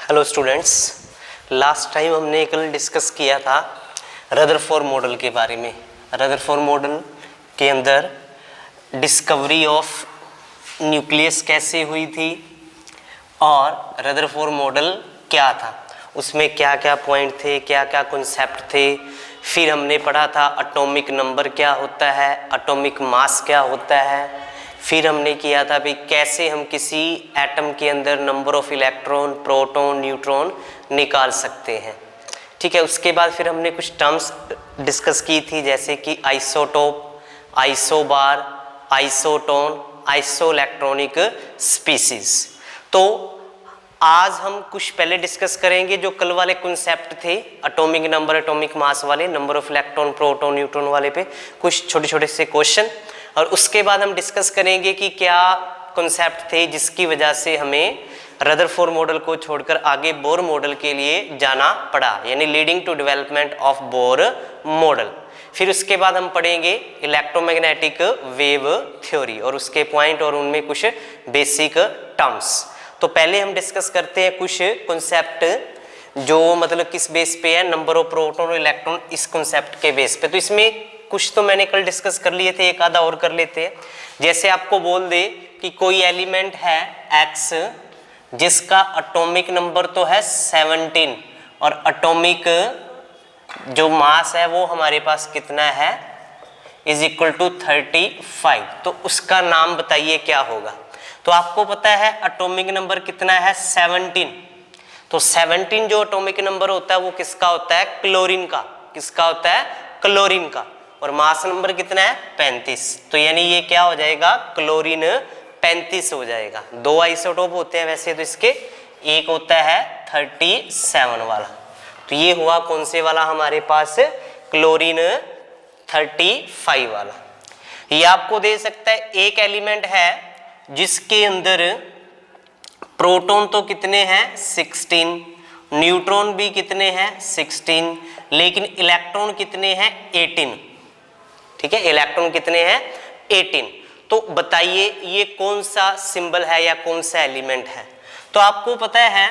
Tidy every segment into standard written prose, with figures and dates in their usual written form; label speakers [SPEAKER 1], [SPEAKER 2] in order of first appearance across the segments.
[SPEAKER 1] Hello students, last time हमने कल discuss किया था रदरफोर्ड मॉडल के बारे में। रदरफोर्ड मॉडल के अंदर डिस्कवरी ऑफ न्यूक्लियस कैसे हुई थी और रदरफोर्ड मॉडल क्या था, उसमें क्या क्या पॉइंट थे, क्या क्या कॉन्सेप्ट थे। फिर हमने पढ़ा था एटॉमिक नंबर क्या होता है, एटॉमिक मास क्या होता है। फिर हमने किया था भी कैसे हम किसी एटम के अंदर number of electron, proton, neutron निकाल सकते हैं। ठीक है, उसके बाद फिर हमने कुछ टर्म्स डिस्कस की थी, जैसे कि isotope, isobar, isotone, isoelectronic species. तो आज हम कुछ पहले डिस्कस करेंगे जो कल वाले कॉन्सेप्ट थे, एटॉमिक नंबर, एटॉमिक मास वाले, number of electron, proton, neutron वाले पे कुछ छोटे छोटे से क्वेश्चन। और उसके बाद हम डिस्कस करेंगे कि क्या कॉन्सेप्ट थे जिसकी वजह से हमें रदरफोर्ड मॉडल को छोड़कर आगे बोर मॉडल के लिए जाना पड़ा, यानी leading to development of Bohr model. फिर उसके बाद हम पढ़ेंगे इलेक्ट्रोमैग्नेटिक वेव थ्योरी और उसके पॉइंट और उनमें कुछ बेसिक टर्म्स। तो पहले हम डिस्कस करते हैं कुछ कॉन्सेप्ट जो मतलब किस बेस पे है, नंबर ऑफ प्रोटॉन और इलेक्ट्रॉन, इस कॉन्सेप्ट के बेस पे। तो इसमें कुछ तो मैंने कल डिस्कस कर लिए थे, एक आधा और कर लेते हैं। जैसे आपको बोल दे कि कोई एलिमेंट है X जिसका एटॉमिक नंबर तो है 17 और एटॉमिक जो मास है वो हमारे पास कितना है, इज इक्वल टू 35। तो उसका नाम बताइए क्या होगा। तो आपको पता है एटॉमिक नंबर कितना है, 17। तो 17 जो एटॉमिक नंबर होता है वो किसका होता है, क्लोरीन का। किसका होता है, क्लोरीन का। और मास नंबर कितना है, 35। तो यानी ये क्या हो जाएगा, क्लोरीन 35 हो जाएगा। दो आइसोटोप होते हैं वैसे तो इसके, एक होता है 37 वाला। तो ये हुआ कौन से वाला हमारे पास, क्लोरीन 35 वाला। ये आपको दे सकता है एक एलिमेंट है जिसके अंदर प्रोटॉन तो कितने हैं 16, न्यूट्रॉन भी कितने हैं 16, लेकिन इलेक्ट्रॉन कितने हैं 18। ठीक है, इलेक्ट्रॉन कितने हैं 18। तो बताइए ये कौन सा सिंबल है या कौन सा एलिमेंट है। तो आपको पता है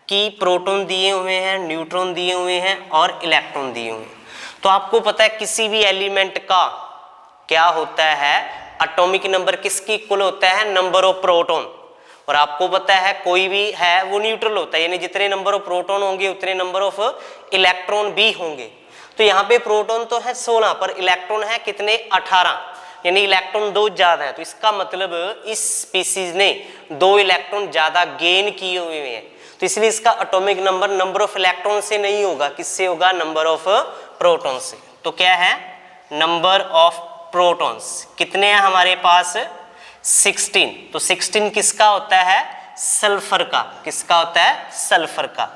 [SPEAKER 1] कि प्रोटॉन दिए हुए हैं, न्यूट्रॉन दिए हुए हैं और इलेक्ट्रॉन दिए हुए हैं। तो आपको पता है किसी भी एलिमेंट का क्या होता है, एटॉमिक नंबर किसकी इक्वल होता है, नंबर ऑफ प्रोटॉन। और आपको पता है कोई भी है वो न्यूट्रल होता है, यानी जितने नंबर ऑफ प्रोटॉन होंगे उतने नंबर ऑफ इलेक्ट्रॉन भी होंगे। तो यहाँ पे प्रोटॉन तो है 16 पर इलेक्ट्रॉन है कितने, 18, यानी इलेक्ट्रॉन 2 ज्यादा है। तो इसका मतलब इस स्पीसीज ने 2 इलेक्ट्रॉन ज्यादा गेन किए हुए हैं। तो इसलिए इसका atomic number number of electron से नहीं होगा, किससे होगा, नंबर ऑफ प्रोटॉन से। तो क्या है, नंबर ऑफ प्रोटॉन्स कितने हैं हमारे पास, 16। तो 16 किसका होता है, सल्फर का। किसका होता है, सल्फर का।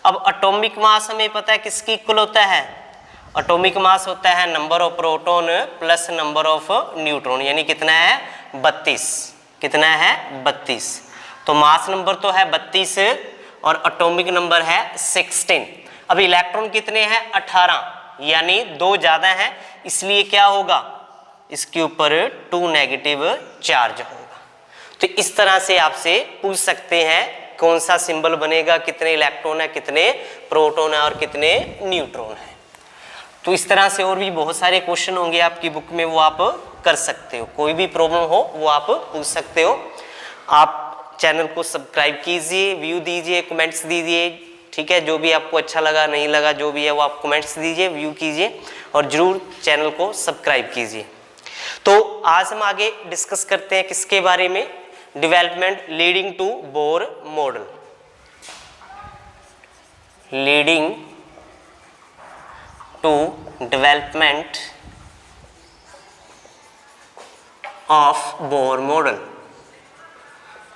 [SPEAKER 1] अब एटॉमिक मास हमें पता है किसकी इक्वल होता है, एटॉमिक मास होता है number of proton plus number of neutron, यानी कितना है 32। कितना है 32। तो मास नंबर तो है 32 और एटॉमिक नंबर है 16। अब इलेक्ट्रॉन कितने हैं 18, यानी 2 ज्यादा हैं, इसलिए क्या होगा, इसके ऊपर 2 नेगेटिव चार्ज होगा। तो इस तरह से आपसे पूछ सकते हैं कौन सा सिंबल बनेगा, कितने इलेक्ट्रॉन है, कितने प्रोटॉन है और कितने न्यूट्रॉन है। तो इस तरह से और भी बहुत सारे क्वेश्चन होंगे आपकी बुक में, वो आप कर सकते हो। कोई भी प्रॉब्लम हो वो आप पूछ सकते हो। आप चैनल को सब्सक्राइब कीजिए, व्यू दीजिए, कमेंट्स दीजिए। ठीक है, जो भी आपको अच्छा लगा नहीं लगा जो भी है वो आप कमेंट्स दीजिए, व्यू कीजिए और जरूर चैनल को सब्सक्राइब कीजिए। तो आज हम आगे डिस्कस करते हैं किसके बारे में, development leading to Bohr model. Leading to development of Bohr model.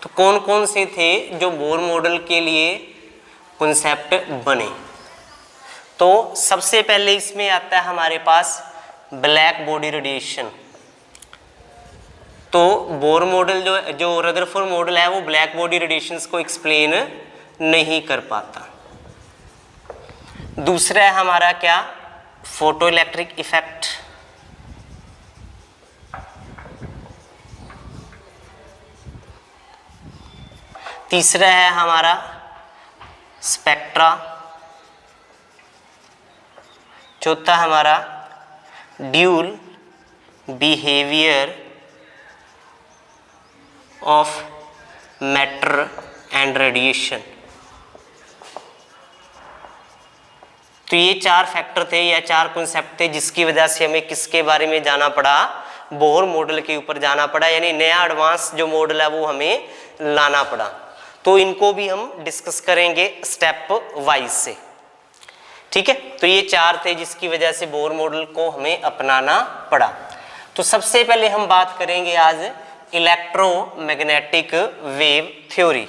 [SPEAKER 1] तो कौन कौन से थे जो बोर मॉडल के लिए कॉन्सेप्ट बने। तो सबसे पहले इसमें आता है हमारे पास ब्लैक बॉडी रेडिएशन। तो बोर मॉडल जो रदरफोर्ड मॉडल है वो ब्लैक बॉडी रेडिएशंस को एक्सप्लेन नहीं कर पाता। दूसरा है हमारा क्या, फोटो इलेक्ट्रिक इफेक्ट। तीसरा है हमारा स्पेक्ट्रा, चौथा हमारा dual behaviour of matter and radiation. तो ये चार फैक्टर थे या चार कॉन्सेप्ट थे जिसकी वजह से हमें किसके बारे में जाना पड़ा, बोहर मॉडल के ऊपर जाना पड़ा, यानी नया एडवांस जो मॉडल है वो हमें लाना पड़ा। तो इनको भी हम डिस्कस करेंगे स्टेप वाइज से, ठीक है। तो ये चार थे जिसकी वजह से बोहर मॉडल को हमें अपनाना पड़ा। तो सबसे पहले हम बात करेंगे आज इलेक्ट्रोमैग्नेटिक वेव थ्योरी।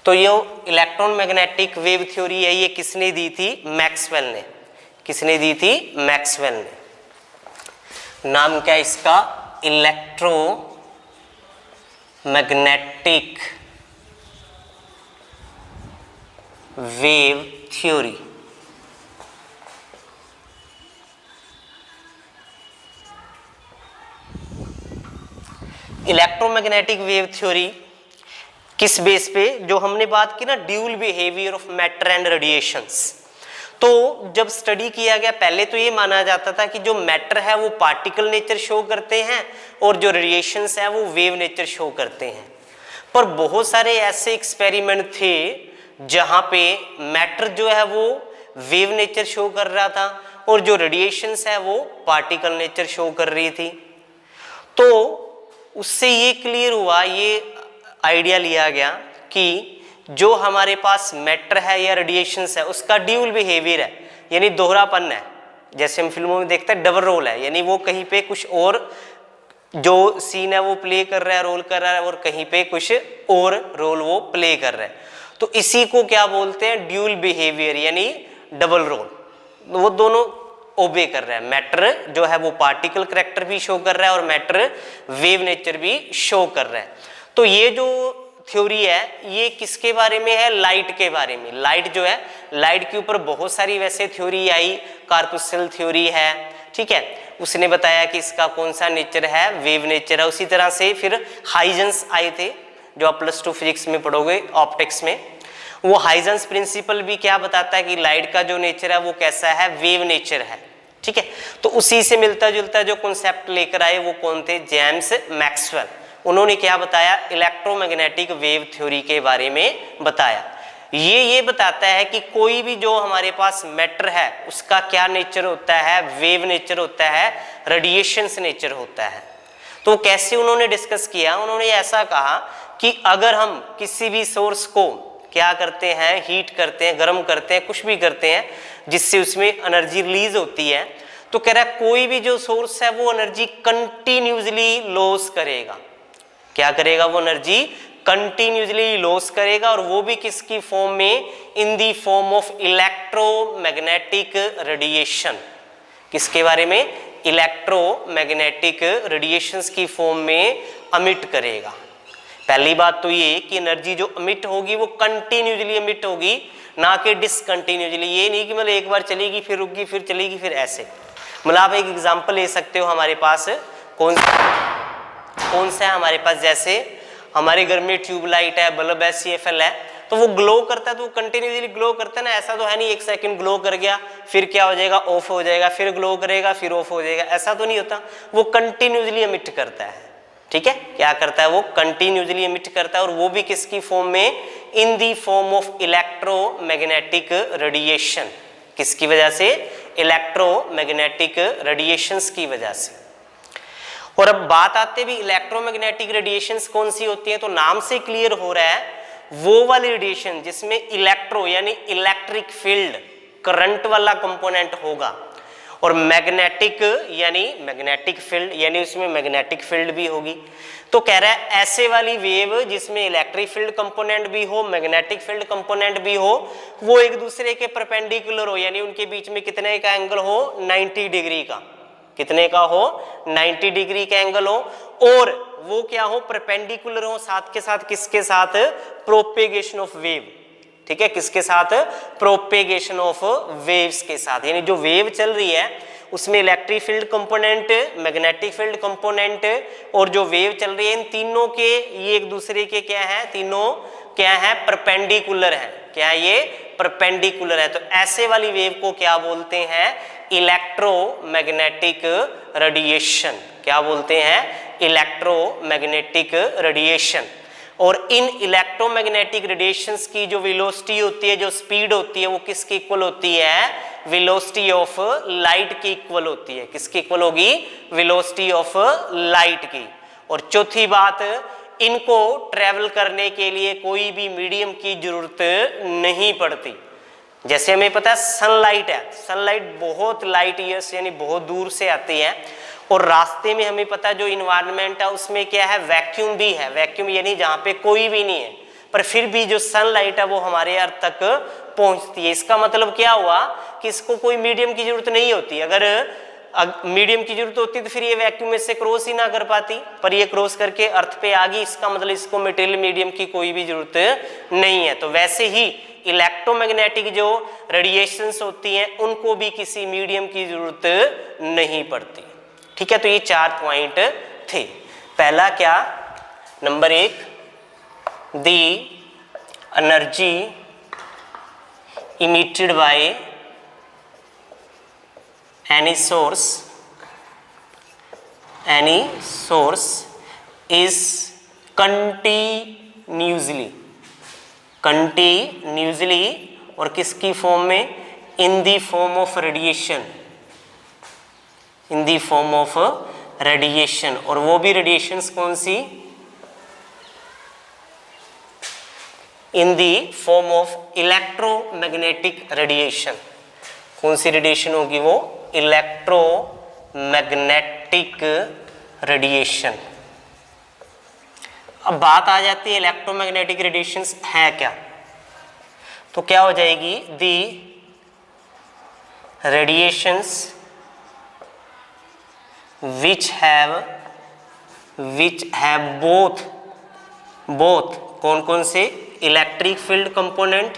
[SPEAKER 1] तो ये इलेक्ट्रोमैग्नेटिक वेव थ्योरी है, ये किसने दी थी, मैक्सवेल ने। किसने दी थी, मैक्सवेल ने। नाम क्या है इसका, electromagnetic wave theory. Electromagnetic wave theory किस बेस पे, जो हमने बात की ना dual behaviour of matter and radiations. तो जब स्टडी किया गया पहले तो ये माना जाता था कि जो मैटर है वो पार्टिकल नेचर शो करते हैं और जो रेडिएशंस है वो वेव नेचर शो करते हैं। पर बहुत सारे ऐसे एक्सपेरिमेंट थे जहां पे मैटर जो है वो वेव नेचर शो कर रहा था और जो रेडिएशंस है वो पार्टिकल नेचर शो कर रही थी। तो उससे ये क्लियर हुआ, ये आइडिया लिया गया कि जो हमारे पास मैटर है या रेडिएशंस है उसका ड्यूल बिहेवियर है, यानी दोहरापन है। जैसे हम फिल्मों में देखते हैं डबल रोल है, यानी वो कहीं पे कुछ और जो सीन है वो प्ले कर रहा है, रोल कर रहा है, और कहीं पे कुछ और रोल वो प्ले कर रहा है। तो इसी को क्या बोलते हैं, ड्यूल बिहेवियर, यानी डबल रोल। वो दोनों ओबे कर रहा है, मैटर जो है वो पार्टिकल करैक्टर भी शो कर रहा है और मैटर वेव नेचर भी शो कर रहा है। तो ये जो थ्योरी है ये किसके बारे में है, लाइट के बारे में। लाइट जो है, लाइट के ऊपर बहुत सारी वैसे थ्योरी आई, कार्पुसल थ्योरी है, ठीक है, उसने बताया कि इसका कौन सा नेचर है, वेव नेचर है। उसी तरह से फिर हाइजेंस आए थे, जो आप +2 फिजिक्स में पढ़ोगे ऑप्टिक्स में। वो हाइजेंस प्रिंसिपल भी क्या बताता है कि लाइट का जो नेचर है वो कैसा है, वेव नेचर है, ठीक है। तो उसी से मिलता जुलता जो कॉन्सेप्ट लेकर आए वो कौन थे, जेम्स मैक्सवेल। उन्होंने क्या बताया, इलेक्ट्रोमैग्नेटिक वेव थ्योरी के बारे में बताया। ये बताता है कि कोई भी जो हमारे पास मैटर है उसका क्या नेचर होता है, वेव नेचर होता है, रेडिएशंस नेचर होता है। तो कैसे उन्होंने डिस्कस किया, उन्होंने ऐसा कहा कि अगर हम किसी भी सोर्स को क्या करते हैं, हीट करते हैं, गर्म करते हैं, कुछ भी करते हैं जिससे उसमें एनर्जी रिलीज होती है, तो कह रहा है कोई भी जो सोर्स है वो एनर्जी कंटिन्यूसली लॉस करेगा। क्या करेगा, वो एनर्जी कंटिन्यूसली लॉस करेगा, और वो भी किसकी फॉर्म में, in the form of electromagnetic radiation. किसके बारे में, इलेक्ट्रोमैग्नेटिक रेडिएशंस की फॉर्म में अमिट करेगा। पहली बात तो ये कि एनर्जी जो अमिट होगी वो कंटिन्यूसली अमिट होगी, ना कि डिसकंटिन्यूसली। ये नहीं कि मतलब एक बार चलेगी फिर रुकेगी फिर चलेगी फिर ऐसे। मतलब आप एक एग्जांपल ले सकते हो, हमारे पास कौन सा है हमारे पास, जैसे हमारे घर में ट्यूबलाइट है, बल्ब है, CFL है, तो वो ग्लो करता है तो वो कंटिन्यूसली ग्लो करता है ना। ऐसा तो है नहीं एक सेकंड ग्लो कर गया फिर क्या हो जाएगा, ऑफ हो जाएगा, फिर ग्लो करेगा फिर ऑफ हो जाएगा, ऐसा तो नहीं होता। वो कंटिन्यूसली एमिट करता है, ठीक है। क्या करता है, वो कंटिन्यूसली एमिट करता है, और वो भी किसकी फॉर्म में, in the form of electromagnetic radiation. किसकी वजह से, इलेक्ट्रोमैग्नेटिक रेडिएशंस की वजह से। और अब बात आते भी इलेक्ट्रोमैग्नेटिक रेडिएशंस कौन सी होती है, तो नाम से क्लियर हो रहा है वो वाली रेडिएशन जिसमें इलेक्ट्रो यानी इलेक्ट्रिक फील्ड, करंट वाला कंपोनेंट होगा, और मैग्नेटिक यानी मैग्नेटिक फील्ड, यानी उसमें मैग्नेटिक फील्ड भी होगी। तो कह रहा है ऐसे वाली वेव जिसमें इलेक्ट्रिक फील्ड कंपोनेंट भी हो, मैग्नेटिक फील्ड कंपोनेंट भी हो, वो एक दूसरे के परपेंडिकुलर हो, यानी उनके बीच में कितने का एंगल हो, 90 डिग्री का। कितने का हो, 90 डिग्री का एंगल हो, और वो क्या हो, परपेंडिकुलर हो, साथ के साथ किसके साथ, प्रोपेगेशन ऑफ वेव, ठीक है, किसके साथ, प्रोपेगेशन ऑफ वेव्स के साथ। यानी जो वेव चल रही है उसमें electric field component, magnetic field component और जो वेव चल रही है, इन तीनों के ये एक दूसरे के क्या है, तीनों क्या है, परपेंडिकुलर है। क्या है ये, परपेंडिकुलर है। तो ऐसे वाली वेव को क्या बोलते हैं, इलेक्ट्रोमैग्नेटिक रेडिएशन। क्या बोलते हैं, इलेक्ट्रोमैग्नेटिक रेडिएशन। और इन इलेक्ट्रोमैग्नेटिक रेडिएशंस की जो वेलोसिटी होती है, जो स्पीड होती है, वो किसके इक्वल होती है, वेलोसिटी ऑफ लाइट की इक्वल होती है। किसकी इक्वल होगी, वेलोसिटी ऑफ लाइट की। और चौथी बात, इनको ट्रेवल करने के लिए कोई भी मीडियम की जरूरत नहीं पड़ती। जैसे हमें पता है सनलाइट है, सनलाइट बहुत लाइट ईयर्स यानी बहुत दूर से आती है, और रास्ते में हमें पता है जो इन्वायरमेंट है उसमें क्या है, वैक्यूम भी है। वैक्यूम यानी जहाँ पे कोई भी नहीं है, पर फिर भी जो सनलाइट है वो हमारे अर्थ तक पहुँचती है। इसका मतलब क्या हुआ कि इसको कोई मीडियम की जरूरत नहीं होती। अगर मीडियम की जरूरत होती तो फिर ये वैक्यूम में से क्रॉस ही ना कर पाती, पर ये क्रॉस करके अर्थ पे आ गई। इसका मतलब इसको मटेरियल मीडियम की कोई भी जरूरत नहीं है। तो वैसे ही इलेक्ट्रोमैग्नेटिक जो रेडिएशंस होती हैं उनको भी किसी मीडियम की जरूरत नहीं पड़ती। ठीक है, तो ये 4 पॉइंट थे। पहला क्या, number 1, the energy emitted by any source is continuously और किसकी फॉर्म में, in the form of radiation, और वो भी रेडिएशंस कौन सी, in the form of electromagnetic radiation। कौन सी रेडिएशन होगी वो, इलेक्ट्रोमैग्नेटिक रेडिएशन। अब बात आ जाती है इलेक्ट्रोमैग्नेटिक रेडिएशंस है क्या, तो क्या हो जाएगी, the radiations which have both कौन कौन से, electric field component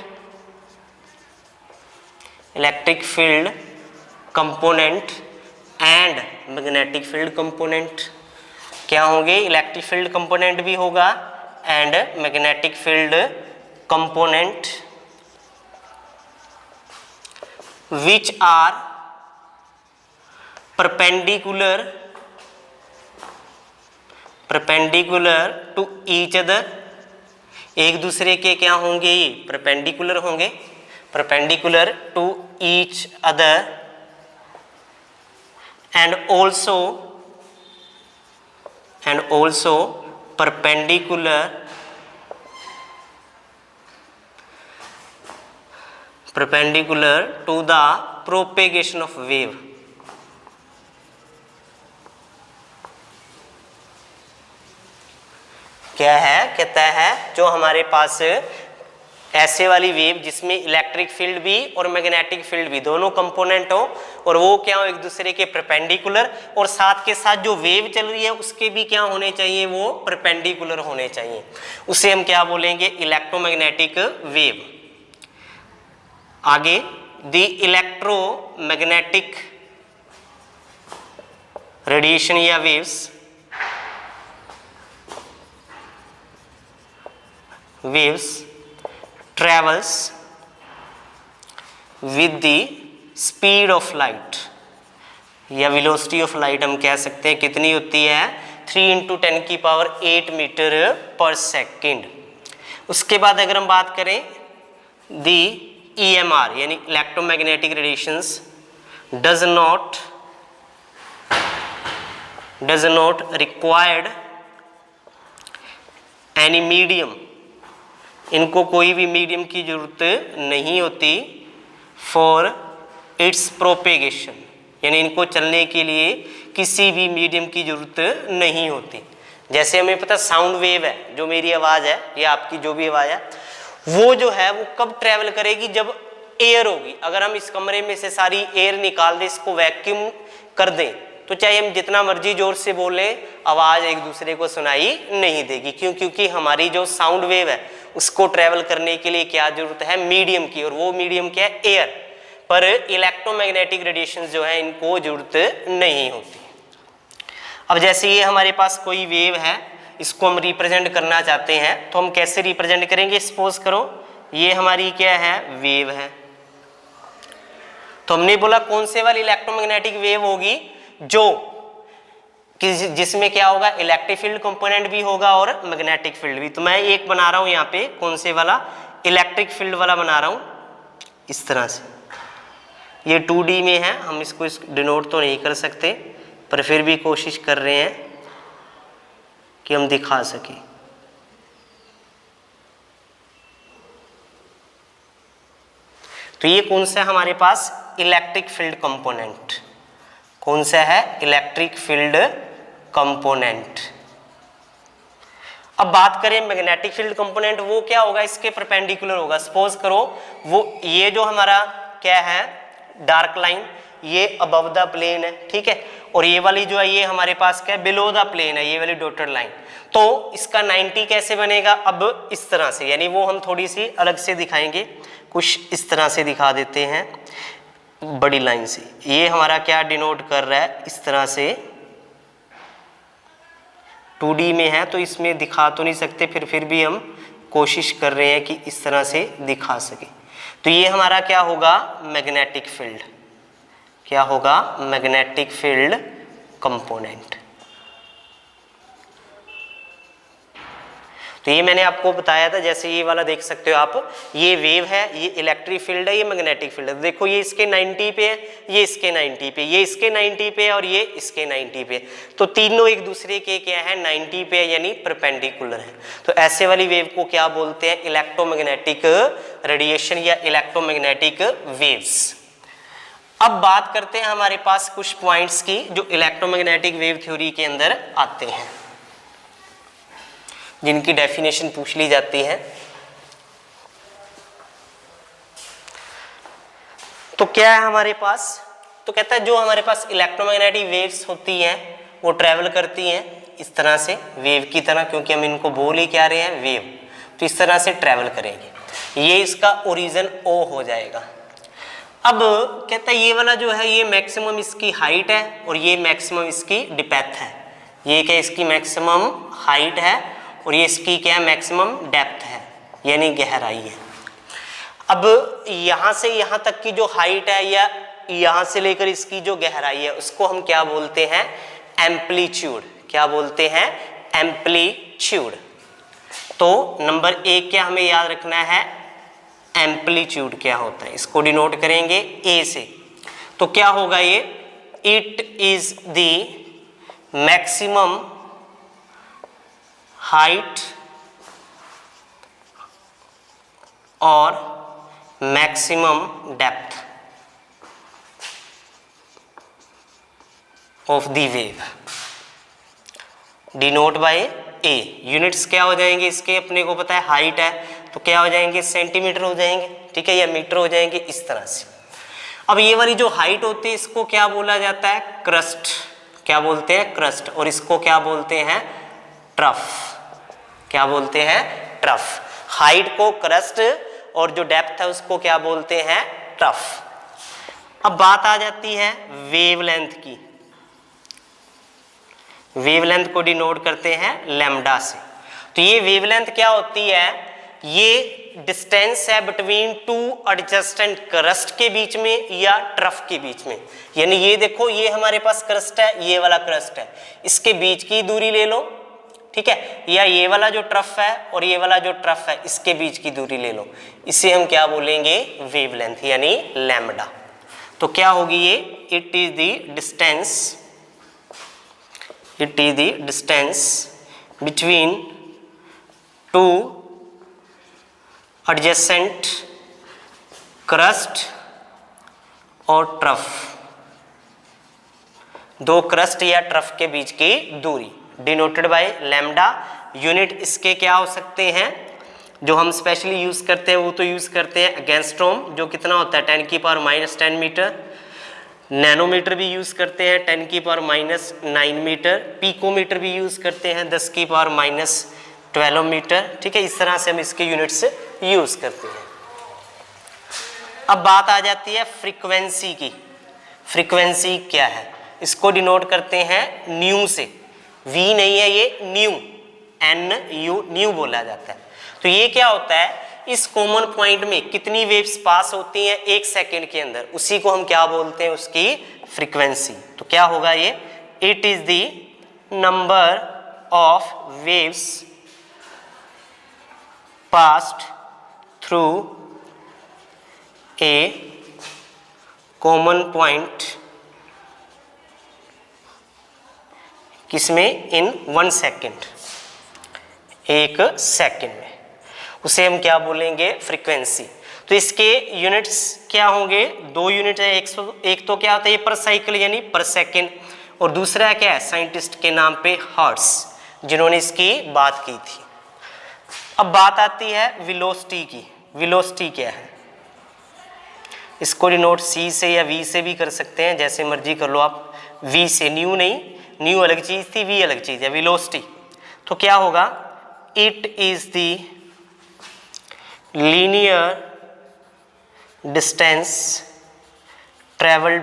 [SPEAKER 1] and magnetic field component. क्या होंगे, इलेक्ट्रिक फील्ड कंपोनेंट भी होगा and magnetic field component, which are perpendicular to each other. एक दूसरे के क्या होंगे, ये परपेंडिकुलर होंगे, perpendicular to each other, and also perpendicular to the propagation of wave। क्या है, कहता है जो हमारे पास ऐसे वाली वेव जिसमें इलेक्ट्रिक फील्ड भी और मैग्नेटिक फील्ड भी दोनों कंपोनेंट हो, और वो क्या हो, एक दूसरे के परपेंडिकुलर, और साथ के साथ जो वेव चल रही है उसके भी क्या होने चाहिए, वो परपेंडिकुलर होने चाहिए। उसे हम क्या बोलेंगे, इलेक्ट्रोमैग्नेटिक वेव। आगे, द इलेक्ट्रोमैग्नेटिक रेडिएशन या waves travels with the speed of light, या velocity of light हम कह सकते हैं, कितनी होती है, 3 × 10⁸ मीटर पर सेकेंड। उसके बाद अगर हम बात करें the EMR यानी electromagnetic radiations does not required any medium, इनको कोई भी मीडियम की जरूरत नहीं होती, फॉर इट्स प्रोपेगेशन यानी इनको चलने के लिए किसी भी मीडियम की जरूरत नहीं होती। जैसे हमें पता साउंड वेव है, जो मेरी आवाज़ है या आपकी जो भी आवाज़ है, वो जो है वो कब ट्रैवल करेगी, जब एयर होगी। अगर हम इस कमरे में से सारी एयर निकाल दें, इसको वैक्यूम कर दें, तो चाहे हम जितना मर्जी जोर से बोलें, आवाज़ एक दूसरे को सुनाई नहीं देगी। क्यों? क्योंकि हमारी जो साउंड वेव है उसको ट्रैवल करने के लिए क्या जरूरत है, मीडियम की, और वो मीडियम क्या है, एयर। पर इलेक्ट्रोमैग्नेटिक रेडिएशन जो है इनको जरूरत नहीं होती। अब जैसे ये हमारे पास कोई वेव है, इसको हम रिप्रेजेंट करना चाहते हैं तो हम कैसे रिप्रेजेंट करेंगे। सपोज करो ये हमारी क्या है, वेव है, तो हमने बोला कौन से वाली इलेक्ट्रोमैग्नेटिक वेव होगी, जो कि जिसमें क्या होगा, इलेक्ट्रिक फील्ड कंपोनेंट भी होगा और मैग्नेटिक फील्ड भी। तो मैं एक बना रहा हूं यहाँ पे, कौन से वाला, इलेक्ट्रिक फील्ड वाला बना रहा हूं इस तरह से। ये 2D में है, हम इसको डिनोट तो नहीं कर सकते, पर फिर भी कोशिश कर रहे हैं कि हम दिखा सके। तो ये कौन सा है हमारे पास, इलेक्ट्रिक फील्ड कंपोनेंट। कौन सा है, इलेक्ट्रिक फील्ड कंपोनेंट। अब बात करें मैग्नेटिक फील्ड कंपोनेंट, वो क्या होगा, इसके परपेंडिकुलर होगा। सपोज करो वो ये जो हमारा क्या है डार्क लाइन, ये अबव द प्लेन है, ठीक है, और ये वाली जो है ये हमारे पास क्या है, बिलो द प्लेन है, ये वाली डॉटेड लाइन। तो इसका 90 कैसे बनेगा, अब इस तरह से, यानी वो हम थोड़ी सी अलग से दिखाएंगे, कुछ इस तरह से दिखा देते हैं बड़ी लाइन से। ये हमारा क्या डिनोट कर रहा है, इस तरह से 2D में है तो इसमें दिखा तो नहीं सकते, फिर भी हम कोशिश कर रहे हैं कि इस तरह से दिखा सके। तो ये हमारा क्या होगा, मैग्नेटिक फील्ड, क्या होगा, मैग्नेटिक फील्ड कंपोनेंट। तो ये मैंने आपको बताया था, जैसे ये वाला देख सकते हो आप, ये वेव है, ये इलेक्ट्रिक फील्ड है, ये मैग्नेटिक फील्ड है। देखो ये इसके 90 पे है, ये इसके 90 पे, ये इसके 90 पे और ये इसके 90 पे, तो तीनों एक दूसरे के क्या है, 90 पे, यानी परपेंडिकुलर है। तो ऐसे वाली वेव को क्या बोलते हैं, इलेक्ट्रोमैग्नेटिक रेडिएशन या इलेक्ट्रोमैग्नेटिक वेव्स। अब बात करते हैं हमारे पास कुछ पॉइंट्स की जो इलेक्ट्रोमैग्नेटिक वेव थ्योरी के अंदर आते हैं, जिनकी डेफिनेशन पूछ ली जाती है। तो क्या है हमारे पास, तो कहता है जो हमारे पास इलेक्ट्रोमैग्नेटिक वेव्स होती हैं वो ट्रैवल करती हैं इस तरह से, वेव की तरह, क्योंकि हम इनको बोल ही क्या रहे हैं, वेव, तो इस तरह से ट्रैवल करेंगे। ये इसका ओरिजिन O हो जाएगा। अब कहता है ये वाला जो है ये मैक्सिमम इसकी हाइट है और ये मैक्सिमम इसकी डेप्थ है। ये क्या इसकी मैक्सिमम हाइट है और ये इसकी क्या मैक्सिमम डेप्थ है, यानी गहराई है। अब यहाँ से यहाँ तक की जो हाइट है या यहाँ से लेकर इसकी जो गहराई है उसको हम क्या बोलते हैं, एम्पलीट्यूड। क्या बोलते हैं, एम्पलीट्यूड। तो नंबर 1 क्या हमें याद रखना है, एम्पलीट्यूड क्या होता है, इसको डिनोट करेंगे A से। तो क्या होगा ये, it is the maximum height और maximum depth of the wave, denote by A। Units क्या हो जाएंगे इसके, अपने को पता है हाइट है तो क्या हो जाएंगे, सेंटीमीटर हो जाएंगे, ठीक है, या मीटर हो जाएंगे, इस तरह से। अब ये वाली जो हाइट होती है इसको क्या बोला जाता है, क्रस्ट। क्या बोलते हैं, क्रस्ट। और इसको क्या बोलते हैं, ट्रफ। क्या बोलते हैं, ट्रफ। हाइट को क्रस्ट और जो डेप्थ है उसको क्या बोलते हैं, ट्रफ। अब बात आ जाती है वेवलेंथ की। वेवलेंथ को डिनोट करते हैं लैम्डा से। तो ये वेवलेंथ क्या होती है, ये डिस्टेंस है बिटवीन टू एडजेसेंट क्रस्ट के बीच में या ट्रफ के बीच में। यानी ये देखो ये हमारे पास क्रस्ट है, ये वाला क्रस्ट है, इसके बीच की दूरी ले लो, ठीक है, या ये वाला जो ट्रफ है और ये वाला जो ट्रफ है इसके बीच की दूरी ले लो, इसे हम क्या बोलेंगे, वेवलेंथ, यानी लैम्डा। तो क्या होगी ये, it is the distance, it is the distance between two adjacent crust और ट्रफ, दो क्रस्ट या ट्रफ के बीच की दूरी, डिनोटेड बाय लैम्डा। यूनिट इसके क्या हो सकते हैं, जो हम स्पेशली यूज करते हैं वो तो यूज करते हैं एंगस्ट्रॉम, जो कितना होता है 10⁻⁻10 मीटर। नैनोमीटर भी यूज करते हैं 10⁻⁹ मीटर। पिकोमीटर भी यूज करते हैं 10⁻⁻12 मीटर, ठीक है। इस तरह से हम इसके यूनिट्स यूज करते हैं। अब बात आ जाती है फ्रीक्वेंसी की। फ्रीक्वेंसी क्या है, इसको डिनोट करते हैं न्यू से। वी नहीं है ये, न्यू, NU न्यू बोला जाता है। तो ये क्या होता है, इस कॉमन पॉइंट में कितनी वेव्स पास होती हैं 1 सेकेंड के अंदर, उसी को हम क्या बोलते हैं, उसकी फ्रीक्वेंसी। तो क्या होगा ये, it is the number of waves passed through a common point, किसमें, इन 1 सेकेंड, 1 सेकेंड में, उसे हम क्या बोलेंगे, फ्रीक्वेंसी। तो इसके यूनिट्स क्या होंगे, 2 यूनिट है, एक तो क्या होता है ये पर साइकिल यानी पर सेकेंड, और दूसरा क्या है साइंटिस्ट के नाम पे हर्ट्ज, जिन्होंने इसकी बात की थी। अब बात आती है वेलोसिटी की। वेलोसिटी क्या है, इसको डिनोट C से या V से भी कर सकते हैं, जैसे मर्जी कर लो आप। V से, न्यू नहीं, न्यू अलग चीज थी, V अलग चीज है, वेलोसिटी। तो क्या होगा, it is the linear distance travelled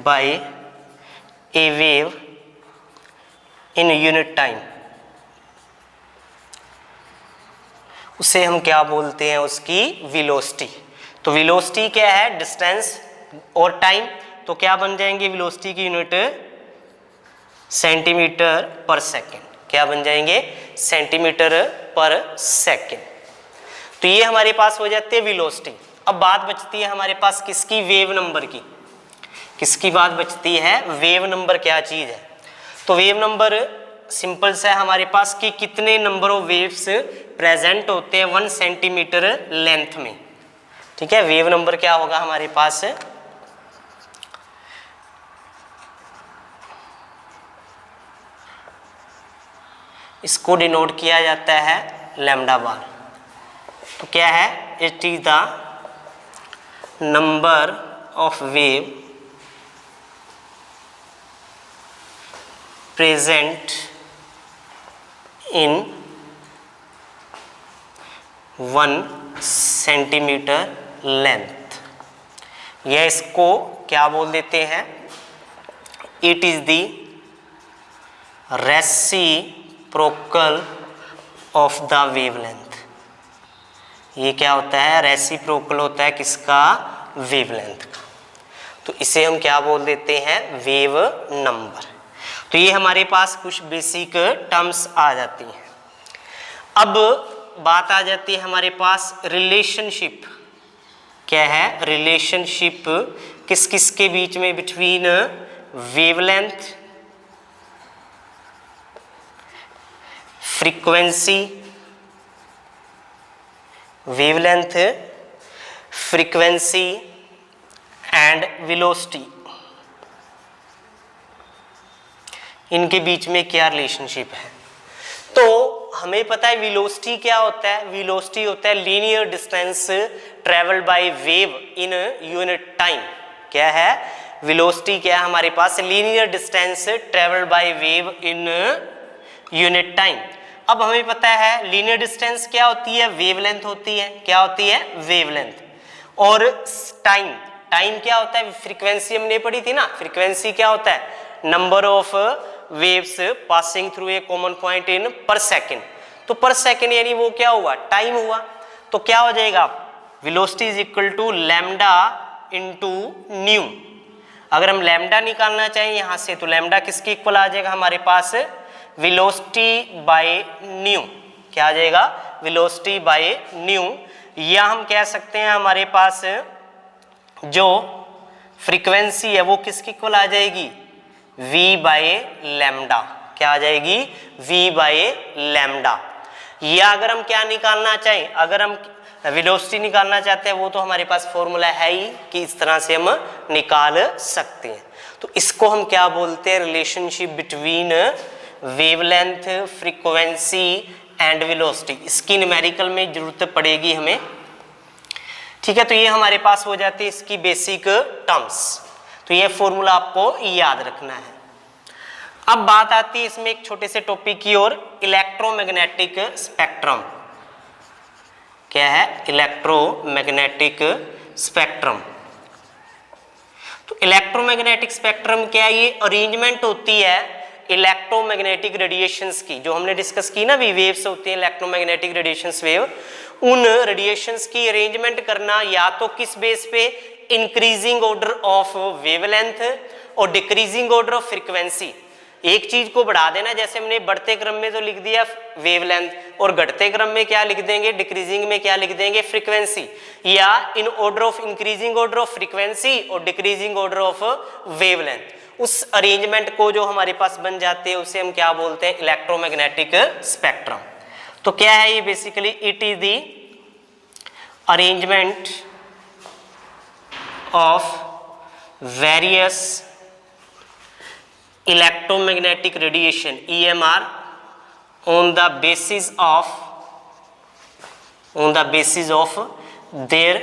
[SPEAKER 1] bye A wave in unit time. उसे हम क्या बोलते हैं, उसकी वेलोसिटी। तो वेलोसिटी क्या है, डिस्टेंस और टाइम, तो क्या बन जाएंगे वेलोसिटी की यूनिट, सेंटीमीटर पर सेकेंड। क्या बन जाएंगे, सेंटीमीटर पर सेकेंड। तो ये हमारे पास हो जाती है वेलोसिटी। अब बात बचती है हमारे पास किसकी, वेव नंबर की। किसकी बात बचती है, वेव नंबर क्या चीज है। तो वेव नंबर सिंपल सा है हमारे पास कि कितने नंबर ऑफ वेव्स प्रेजेंट होते हैं 1 सेंटीमीटर लेंथ में। ठीक है, वेव नंबर क्या होगा हमारे पास, इसको डिनोट किया जाता है लैम्डा बार। तो क्या है, it is the number of wave present in 1 centimetre length, या इसको क्या बोल देते हैं, it is the reciprocal of the wavelength. ये क्या होता है, रेसिप्रोकल होता है किसका, वेवलेंथ का। तो इसे हम क्या बोल देते हैं, वेव नंबर। तो ये हमारे पास कुछ बेसिक टर्म्स आ जाती हैं। अब बात आ जाती है हमारे पास रिलेशनशिप। क्या है, रिलेशनशिप किस किस के बीच में, between wavelength, frequency, wavelength, frequency and velocity, इनके बीच में क्या रिलेशनशिप है। तो हमें पता है वेलोसिटी क्या होता है, वेलोसिटी होता है linear distance travelled by wave in unit time. क्या है, वेलोसिटी क्या है हमारे पास, linear distance travelled by wave in unit time. अब हमें पता है लीनियर डिस्टेंस क्या होती है, वेवलेंथ होती है। क्या होती है, वेवलेंथ। और टाइम, टाइम क्या होता है, फ्रीक्वेंसी हमने पढ़ी थी ना, फ्रीक्वेंसी क्या होता है, number of waves passing through a common point in पर सेकेंड। तो पर सेकेंड यानी वो क्या हुआ, टाइम हुआ। तो क्या हो जाएगा, velocity is equal to lambda into nu. अगर हम लैम्डा निकालना चाहें यहां से, तो लैम्डा किसके इक्वल आ जाएगा हमारे पास, वेलोसिटी बाय न्यू। क्या आ जाएगा, वेलोसिटी बाय न्यू। या हम कह सकते हैं हमारे पास जो फ्रीक्वेंसी है वो किसकी इक्वल आ जाएगी, v बाय लैम्डा। क्या आ जाएगी, v बाय लैम्डा। या अगर हम क्या निकालना चाहें, अगर हम वेलोसिटी निकालना चाहते हैं, वो तो हमारे पास फॉर्मूला है ही कि इस तरह से हम निकाल सकते हैं। तो इसको हम क्या बोलते हैं, relationship between wavelength, frequency and velocity. इसकी न्यूमेरिकल में जरूरत पड़ेगी हमें। ठीक है, तो ये हमारे पास हो जाती है इसकी बेसिक टर्म्स। तो ये फॉर्मूला आपको याद रखना है। अब बात आती है इसमें एक छोटे से टॉपिक की ओर, इलेक्ट्रोमैग्नेटिक स्पेक्ट्रम। क्या है, इलेक्ट्रोमैग्नेटिक स्पेक्ट्रम। तो इलेक्ट्रोमैग्नेटिक स्पेक्ट्रम क्या है, ये अरेंजमेंट होती है इलेक्ट्रोमैग्नेटिक रेडिएशंस की, जो हमने डिस्कस की ना, भी वेव्स होती हैं इलेक्ट्रोमैग्नेटिक रेडिएशंस वेव, उन रेडिएशंस की अरेंजमेंट करना या तो किस बेस पे, इंक्रीजिंग ऑर्डर ऑफ वेवलेंथ और डिक्रीजिंग ऑर्डर ऑफ फ्रीक्वेंसी। एक चीज को बढ़ा देना, जैसे हमने बढ़ते क्रम में तो लिख दिया वेवलेंथ, और घटते क्रम में क्या लिख देंगे, डिक्रीजिंग में क्या लिख देंगे, फ्रीक्वेंसी, या in order of increasing order of frequency और डिक्रीजिंग ऑर्डर ऑफ वेवलेंथ। उस अरेंजमेंट को जो हमारे पास बन जाते हैं उसे हम क्या बोलते हैं, इलेक्ट्रोमैग्नेटिक स्पेक्ट्रम। तो क्या है ये, basically it is the arrangement of various electromagnetic radiation EMR on the basis of their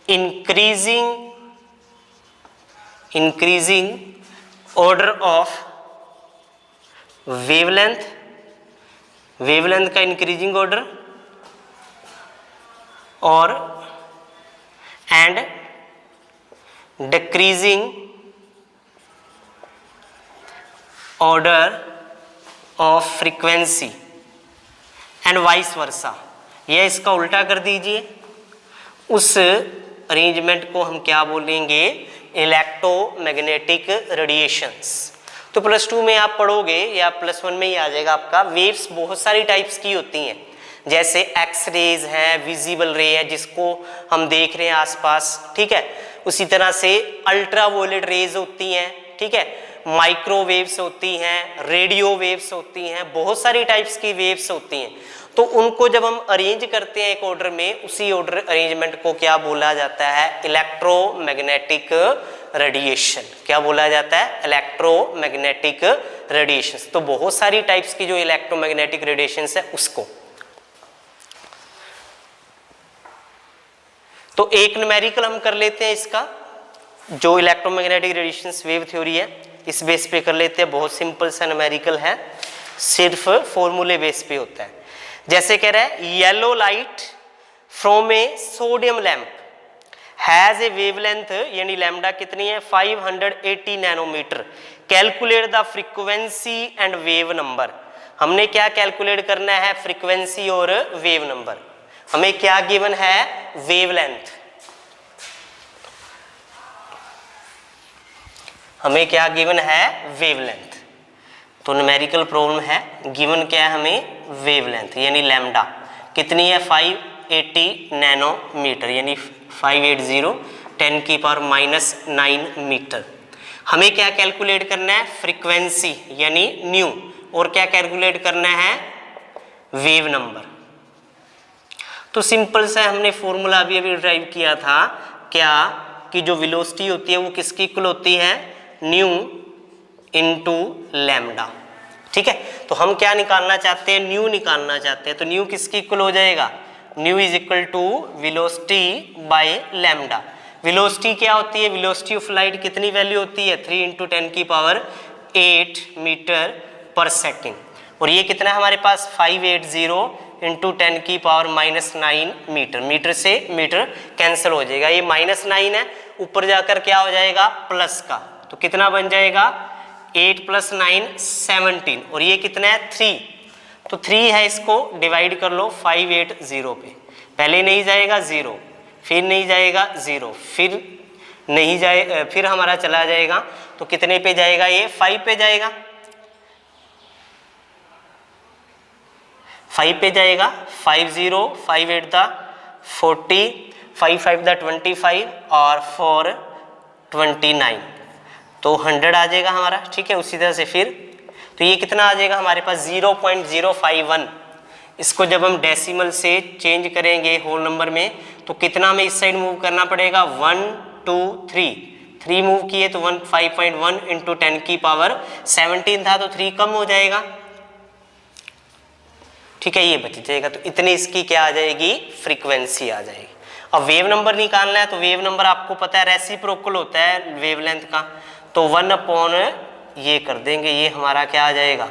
[SPEAKER 1] increasing order of wavelength का increasing order और and decreasing order of frequency and vice versa. यह इसका उल्टा कर दीजिए, उस अरेंजमेंट को हम क्या बोलेंगे, इलेक्ट्रोमैग्नेटिक रेडिएशंस। तो प्लस 2 में आप पढ़ोगे या प्लस 1 में ही आ जाएगा आपका, वेव्स बहुत सारी टाइप्स की होती हैं, जैसे एक्स रेज है, विजिबल रे है जिसको हम देख रहे हैं आसपास, ठीक है, उसी तरह से अल्ट्रावायलेट रेज होती हैं, ठीक है, माइक्रोवेव्स होती हैं, रेडियो वेव्स होती हैं, बहुत सारी टाइप्स की वेव्स होती हैं। तो उनको जब हम अरेंज करते हैं एक ऑर्डर में, उसी ऑर्डर अरेंजमेंट को क्या बोला जाता है, इलेक्ट्रोमैग्नेटिक रेडिएशन। क्या बोला जाता है, इलेक्ट्रोमैग्नेटिक रेडिएशन। तो बहुत सारी टाइप्स की जो इलेक्ट्रोमैग्नेटिक रेडिएशन है उसको। तो एक न्यूमेरिकल हम कर लेते हैं इसका, जो इलेक्ट्रोमैग्नेटिक रेडिएशन वेव थ्योरी है इस बेस पे कर लेते हैं। बहुत सिंपल सा न्यूमेरिकल है, सिर्फ फॉर्मूले बेस पे होता है। जैसे कह रहा है, yellow light from a sodium lamp has a wavelength, यानी लैम्डा कितनी है, 580 nanometer. Calculate the frequency and wave number. हमने क्या कैलकुलेट करना है, फ्रीक्वेंसी और वेव नंबर। हमें क्या गिवन है, वेवलेंथ। हमें क्या गिवन है, वेवलेंथ। तो न्यूमेरिकल प्रॉब्लम है, गिवन क्या है हमें, वेवलेंथ यानी लैम्डा कितनी है, 580 नैनोमीटर, यानी 580 10⁻⁹ मीटर। हमें क्या कैलकुलेट करना है, फ्रीक्वेंसी यानी न्यू, और क्या कैलकुलेट करना है, वेव नंबर। तो सिंपल सा हमने फॉर्मूला अभी ड्राइव किया था, क्या कि जो वेलोसिटी होती है वो किसकी इक्वल होती है, न्यू इनटू लैम्डा, ठीक है। तो हम क्या निकालना चाहते हैं, न्यू निकालना चाहते हैं। तो न्यू किसकी इक्वल हो जाएगा, nu is equal to velocity by lambda. Velocity क्या होती है, वेलोसिटी ऑफ लाइट कितनी वैल्यू होती है, 3 × 10⁸ मीटर पर सेकेंड। और ये कितना है हमारे पास, 580 × 10⁻⁹ मीटर। मीटर से मीटर कैंसिल हो जाएगा, ये -9 है, ऊपर जाकर क्या हो जाएगा, प्लस का। तो कितना बन जाएगा, 8 + 9 17, और ये कितना है, 3। तो 3 है, इसको डिवाइड कर लो 580 पे। पहले नहीं जाएगा 0, फिर नहीं जाएगा 0, फिर नहीं जाए, फिर हमारा चला जाएगा। तो कितने पे जाएगा, ये 5 पे जाएगा, 5 पे जाएगा। 50, 5 8 द 40, 5 5 द 25 और 4 29, तो 100 आ जाएगा हमारा, ठीक है। उसी तरह से फिर तो ये कितना आ जाएगा हमारे पास, 0.051। इसको जब हम डेसिमल से चेंज करेंगे होल नंबर में, तो कितना हमें इस साइड मूव करना पड़ेगा, 1 2 3 मूव किए तो 5.1 × 10⁻17 था, तो 3 कम हो जाएगा, ठीक है, ये बच जाएगा। तो इतनी इसकी क्या आ जाएगी, फ्रीक्वेंसी आ जाएगी। अब वेव नंबर निकालना है, तो वेव नंबर आपको पता है रेसिप्रोकल होता है वेवलेंथ का, तो 1/ ये कर देंगे, ये हमारा क्या आ जाएगा,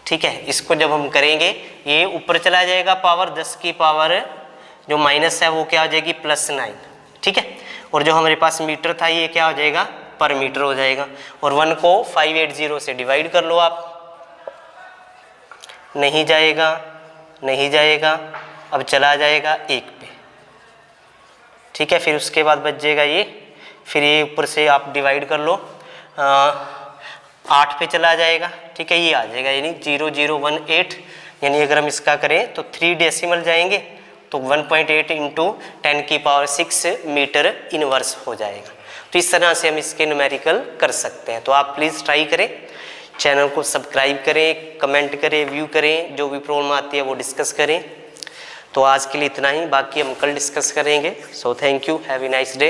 [SPEAKER 1] ठीक है। इसको जब हम करेंगे ये ऊपर चला जाएगा, पावर 10 की पावर जो माइनस है वो क्या हो जाएगी, +9, ठीक है। और जो हमारे पास मीटर था ये क्या हो जाएगा, पर मीटर हो जाएगा। और 1 को 580 से डिवाइड कर लो आप, नहीं जाएगा, नहीं जाएगा, अब चला जाएगा 1 पे, ठीक है। फिर उसके बाद बच जाएगा ये, फिर ये ऊपर से आप डिवाइड कर लो, 8 पे चला जाएगा, ठीक है, ये आ जाएगा यानी 0018। यानी अगर हम इसका करें तो 3 डेसिमल जाएंगे तो 1.8 इंटू 10⁶ मीटर इनवर्स हो जाएगा। तो इस तरह से हम इसके न्यूमेरिकल कर सकते हैं। तो आप प्लीज़ ट्राई करें, चैनल को सब्सक्राइब करें, कमेंट करें, व्यू करें, जो भी प्रॉब्लम आती है वो डिस्कस करें। तो आज के लिए इतना ही, बाकी हम कल डिस्कस करेंगे। So thank you, have a nice day.